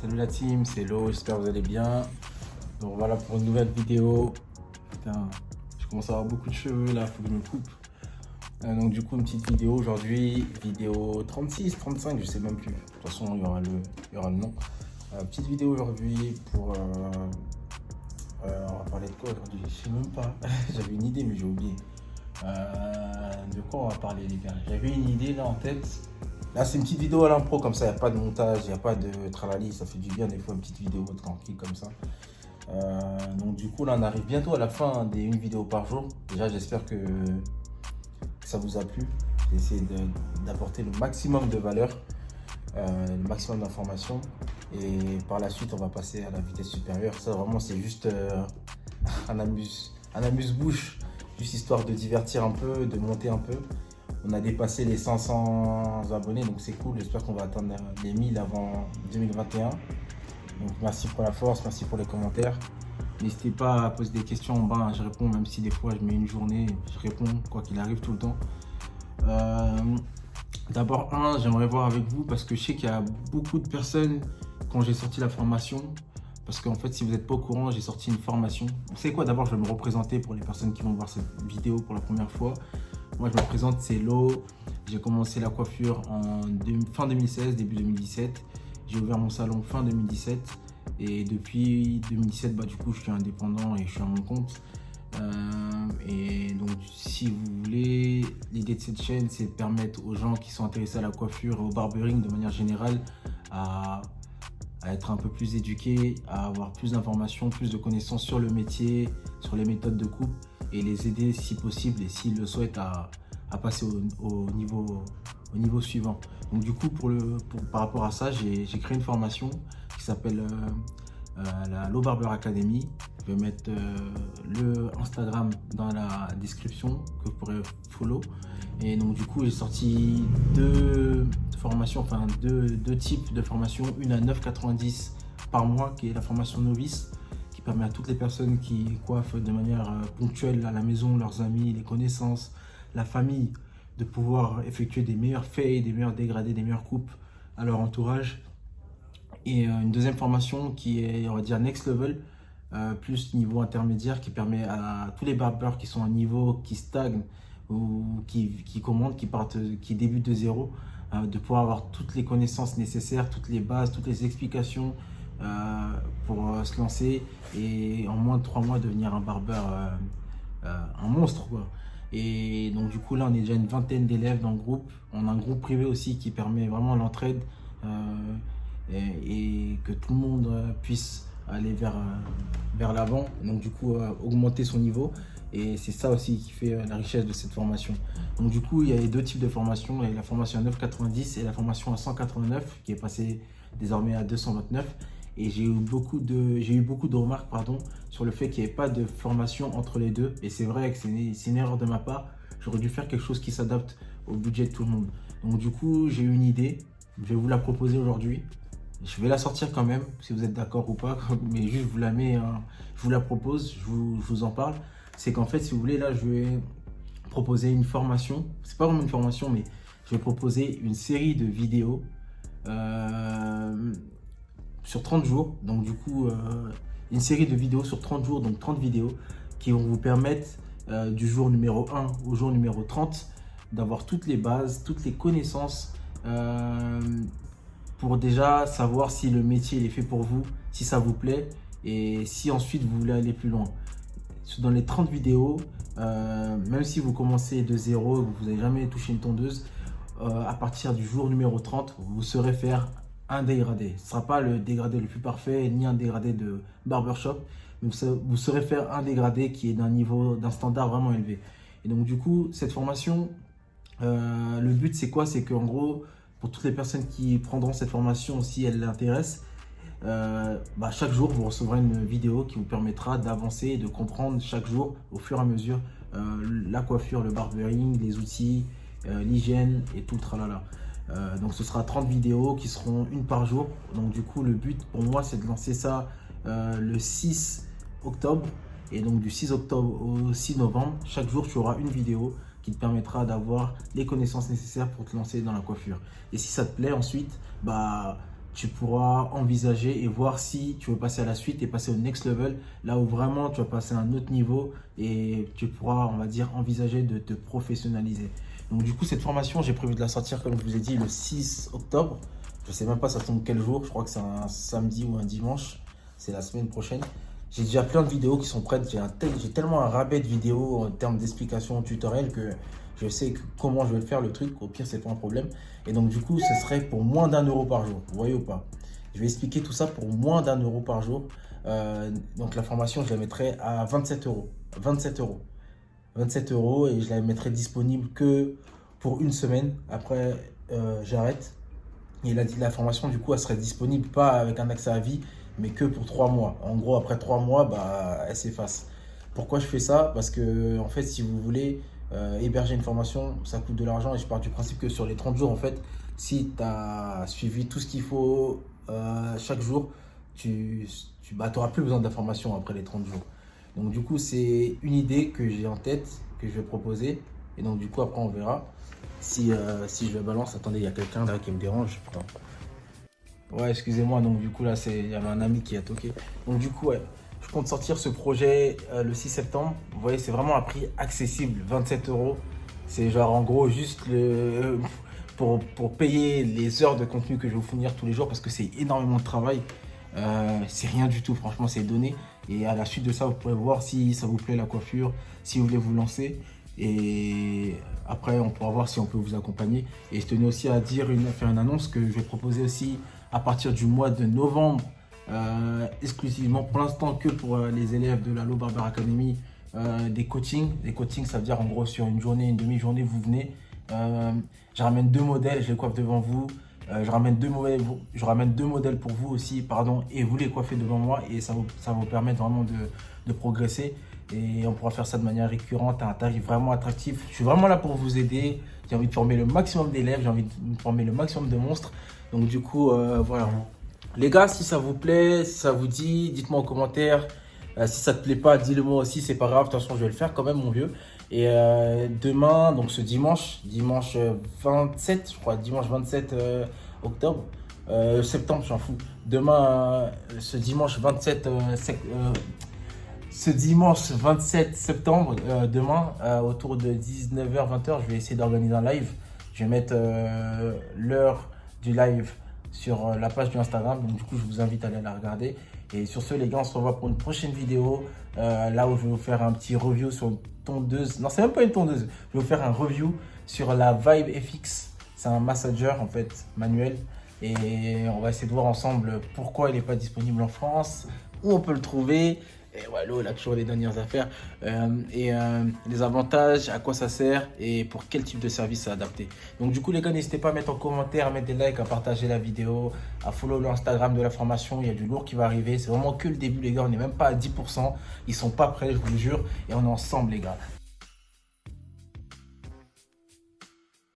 Salut la team, c'est Lo, j'espère que vous allez bien. Donc voilà pour une nouvelle vidéo. Putain, je commence à avoir beaucoup de cheveux là, faut que je me coupe. Donc du coup une petite vidéo aujourd'hui, vidéo 36, 35, je sais même plus. De toute façon il y aura le nom. Petite vidéo aujourd'hui pour... on va parler de quoi aujourd'hui? Je sais même pas. J'avais une idée mais j'ai oublié. De quoi on va parler les gars? J'avais une idée là en tête. Là, c'est une petite vidéo à l'impro, comme ça, il n'y a pas de montage, il n'y a pas de tralali, ça fait du bien des fois, une petite vidéo tranquille comme ça. Donc, du coup, là, on arrive bientôt à la fin des une vidéo par jour. Déjà, j'espère que ça vous a plu. J'ai essayé d'apporter le maximum de valeur, le maximum d'informations. Et par la suite, on va passer à la vitesse supérieure. Ça, vraiment, c'est juste un amuse-bouche, juste histoire de divertir un peu, de monter un peu. On a dépassé les 500 abonnés, donc c'est cool. J'espère qu'on va atteindre les 1000 avant 2021. Donc merci pour la force, merci pour les commentaires. N'hésitez pas à poser des questions en bas, hein. Je réponds, même si des fois je mets une journée, je réponds quoi qu'il arrive tout le temps. D'abord, j'aimerais voir avec vous parce que je sais qu'il y a beaucoup de personnes quand j'ai sorti la formation. Parce qu'en fait, si vous n'êtes pas au courant, j'ai sorti une formation. Vous savez quoi? D'abord, je vais me représenter pour les personnes qui vont voir cette vidéo pour la première fois. Moi, je me présente, c'est Lo. J'ai commencé la coiffure en fin 2016, début 2017. J'ai ouvert mon salon fin 2017. Et depuis 2017, du coup, je suis indépendant et je suis à mon compte. Et donc, si vous voulez, l'idée de cette chaîne, c'est de permettre aux gens qui sont intéressés à la coiffure et au barbering de manière générale à être un peu plus éduqués, à avoir plus d'informations, plus de connaissances sur le métier, sur les méthodes de coupe et les aider si possible et s'ils le souhaitent à passer au niveau suivant. Donc du coup, par rapport à ça, j'ai créé une formation qui s'appelle la Lo Barber Academy. Je vais mettre le Instagram dans la description que vous pourrez follow. Et donc du coup, j'ai sorti deux formations, enfin deux types de formations. Une à 9,90 par mois, qui est la formation novice, qui permet à toutes les personnes qui coiffent de manière ponctuelle à la maison, leurs amis, les connaissances, la famille, de pouvoir effectuer des meilleurs fades, des meilleurs dégradés, des meilleures coupes à leur entourage. Et une deuxième formation qui est, on va dire, next level, plus niveau intermédiaire, qui permet à tous les barbeurs qui sont à niveau, qui stagnent ou qui commencent, qui débutent de zéro, de pouvoir avoir toutes les connaissances nécessaires, toutes les bases, toutes les explications pour se lancer et en moins de 3 mois devenir un barbeur, un monstre quoi. Et donc du coup là on est déjà une vingtaine d'élèves dans le groupe. On a un groupe privé aussi qui permet vraiment l'entraide et que tout le monde puisse aller vers l'avant, donc du coup augmenter son niveau. Et c'est ça aussi qui fait la richesse de cette formation. Donc du coup il y a les deux types de formations, il y a la formation à 9,90 et la formation à 189 qui est passée désormais à 229. Et j'ai eu beaucoup de remarques sur le fait qu'il n'y ait pas de formation entre les deux. Et c'est vrai que c'est une erreur de ma part. J'aurais dû faire quelque chose qui s'adapte au budget de tout le monde. Donc du coup, j'ai eu une idée. Je vais vous la proposer aujourd'hui. Je vais la sortir quand même, si vous êtes d'accord ou pas. Mais juste, je vous la mets, je vous la propose, je vous en parle. C'est qu'en fait, si vous voulez, là, je vais proposer une formation. C'est pas vraiment une formation, mais je vais proposer une série de vidéos. Sur 30 jours, donc du coup une série de vidéos sur 30 jours, donc 30 vidéos qui vont vous permettre du jour numéro 1 au jour numéro 30 d'avoir toutes les bases, toutes les connaissances pour déjà savoir si le métier il est fait pour vous, si ça vous plaît et si ensuite vous voulez aller plus loin. Dans les 30 vidéos, même si vous commencez de zéro, vous n'avez jamais touché une tondeuse, à partir du jour numéro 30, vous saurez faire un dégradé. Ce ne sera pas le dégradé le plus parfait, ni un dégradé de barbershop, mais vous saurez faire un dégradé qui est d'un standard vraiment élevé. Et donc du coup, cette formation, le but c'est quoi? C'est qu'en gros, pour toutes les personnes qui prendront cette formation, si elles l'intéressent, chaque jour vous recevrez une vidéo qui vous permettra d'avancer et de comprendre chaque jour au fur et à mesure la coiffure, le barbering, les outils, l'hygiène et tout le tralala. Donc ce sera 30 vidéos qui seront une par jour. Donc du coup le but pour moi c'est de lancer ça le 6 octobre. Et donc du 6 octobre au 6 novembre, chaque jour tu auras une vidéo qui te permettra d'avoir les connaissances nécessaires pour te lancer dans la coiffure. Et si ça te plaît ensuite, tu pourras envisager et voir si tu veux passer à la suite et passer au next level, là où vraiment tu vas passer à un autre niveau et tu pourras, on va dire, envisager de te professionnaliser. Donc du coup, cette formation, j'ai prévu de la sortir, comme je vous ai dit, le 6 octobre. Je ne sais même pas ça tombe quel jour, je crois que c'est un samedi ou un dimanche, c'est la semaine prochaine. J'ai déjà plein de vidéos qui sont prêtes, j'ai tellement un rabais de vidéos en termes d'explications tutoriels que je sais comment je vais faire le truc, au pire c'est pas un problème. Et donc du coup, ce serait pour moins d'1 € par jour, vous voyez ou pas? Je vais expliquer tout ça pour moins d'1 € par jour. Donc la formation, je la mettrai à 27 euros. 27 euros. 27 euros et je la mettrai disponible que pour une semaine. Après, j'arrête. Et la formation, du coup, elle serait disponible pas avec un accès à vie, mais que pour 3 mois. En gros, après 3 mois, bah, elle s'efface. Pourquoi je fais ça? Parce que, en fait, si vous voulez héberger une formation, ça coûte de l'argent. Et je pars du principe que sur les 30 jours, en fait, si tu as suivi tout ce qu'il faut chaque jour, tu n'auras plus besoin d'informations après les 30 jours. Donc, du coup, c'est une idée que j'ai en tête, que je vais proposer. Et donc, du coup, après, on verra. Si je le balance, attendez, il y a quelqu'un là qui me dérange. Putain. Ouais, excusez-moi, donc du coup là, il y avait un ami qui a toqué. Donc du coup, ouais, je compte sortir ce projet le 6 septembre. Vous voyez, c'est vraiment un prix accessible, 27 euros. C'est genre en gros juste pour payer les heures de contenu que je vais vous fournir tous les jours parce que c'est énormément de travail. C'est rien du tout, franchement, c'est donné. Et à la suite de ça, vous pourrez voir si ça vous plaît la coiffure, si vous voulez vous lancer. Et après, on pourra voir si on peut vous accompagner. Et je tenais aussi à faire une annonce que je vais proposer aussi à partir du mois de novembre, exclusivement pour l'instant que pour les élèves de la Low Barber Academy, des coachings. Des coachings, ça veut dire en gros sur une journée, une demi-journée, vous venez. Je ramène 2 modèles, je les coiffe devant vous. Je ramène deux modèles pour vous aussi, pardon, et vous les coiffez devant moi et ça va vous permettre vraiment de progresser. Et on pourra faire ça de manière récurrente à un tarif vraiment attractif. Je suis vraiment là pour vous aider. J'ai envie de former le maximum d'élèves, j'ai envie de former le maximum de monstres. Donc du coup, voilà. Les gars, si ça vous plaît, si ça vous dit, dites-moi en commentaire. Si ça te plaît pas, dis-le moi aussi, c'est pas grave. De toute façon, je vais le faire quand même, mon vieux. Et demain, donc ce dimanche 27, je crois, dimanche 27 octobre, septembre, j'en fous. Demain, ce dimanche 27, ce dimanche 27 septembre, demain, autour de 19h, 20h, je vais essayer d'organiser un live. Je vais mettre l'heure du live sur la page du Instagram. Donc du coup, je vous invite à aller la regarder. Et sur ce, les gars, on se revoit pour une prochaine vidéo. Là où je vais vous faire un petit review sur une tondeuse. Non, c'est même pas une tondeuse. Je vais vous faire un review sur la Vibe FX. C'est un massager, en fait, manuel. Et on va essayer de voir ensemble pourquoi il n'est pas disponible en France, où on peut le trouver. Et Wallo, il a toujours les dernières affaires. Les avantages, à quoi ça sert et pour quel type de service c'est adapté. Donc du coup, les gars, n'hésitez pas à mettre en commentaire, à mettre des likes, à partager la vidéo, à follow l'Instagram de la formation. Il y a du lourd qui va arriver. C'est vraiment que le début, les gars. On n'est même pas à 10%. Ils sont pas prêts, je vous le jure. Et on est ensemble, les gars.